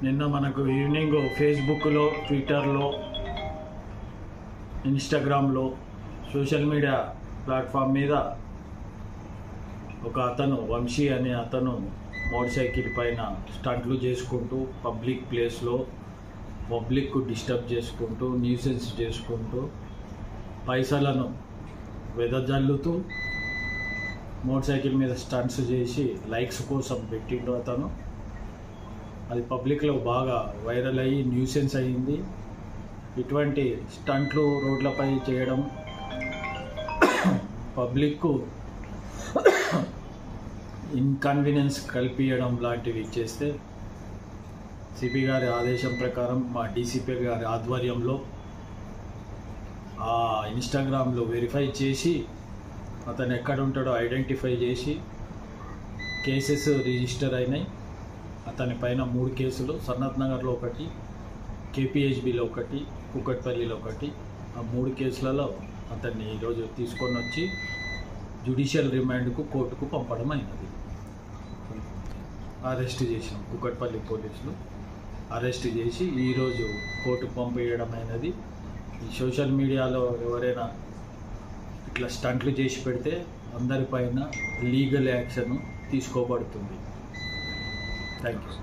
నిన్న మనకు ఈవినింగ్ ఫేస్బుక్లో, ట్విట్టర్లో, ఇన్స్టాగ్రామ్లో, సోషల్ మీడియా ప్లాట్ఫామ్ మీద ఒక అతను, వంశీ అనే అతను మోటార్ సైకిల్ పైన స్టంట్లు చేసుకుంటూ పబ్లిక్ ప్లేస్లో పబ్లిక్ డిస్టర్బ్ చేసుకుంటూ న్యూసెన్స్ చేసుకుంటూ పైసలను వెదజల్లుతూ మోటార్ సైకిల్ మీద స్టంట్స్ చేసి లైక్స్ కోసం పెట్టిండు అతను. అది పబ్లిక్లో బాగా వైరల్ అయ్యి న్యూసెన్స్ అయ్యింది. ఇటువంటి స్టంట్లు రోడ్లపై చేయడం, పబ్లిక్కు ఇన్కన్వీనియన్స్ కల్పించడం లాంటివి చేస్తే సిపి గారి ఆదేశం ప్రకారం మా డీసీపీ గారి ఆధ్వర్యంలో ఆ ఇన్స్టాగ్రామ్లో వెరిఫై చేసి అతను ఎక్కడ ఉంటాడో ఐడెంటిఫై చేసి కేసెస్ రిజిస్టర్ అయినాయి. అతని పైన 3 కేసులు, సనత్ నగర్లో ఒకటి, కేపీహెచ్బిలో ఒకటి, కూకట్పల్లిలో ఒకటి. ఆ 3 కేసులలో అతన్ని ఈరోజు తీసుకొని వచ్చి జ్యుడిషియల్ రిమాండ్కు కోర్టుకు పంపడం అయినది. అరెస్ట్ చేసాం, కూకట్పల్లి పోలీసులు అరెస్ట్ చేసి ఈరోజు కోర్టుకు పంపించడం అయినది. ఈ సోషల్ మీడియాలో ఎవరైనా ఇట్లా స్టంట్లు చేసి పెడితే అందరిపైన లీగల్ యాక్షన్ తీసుకోబడుతుంది. Thank you.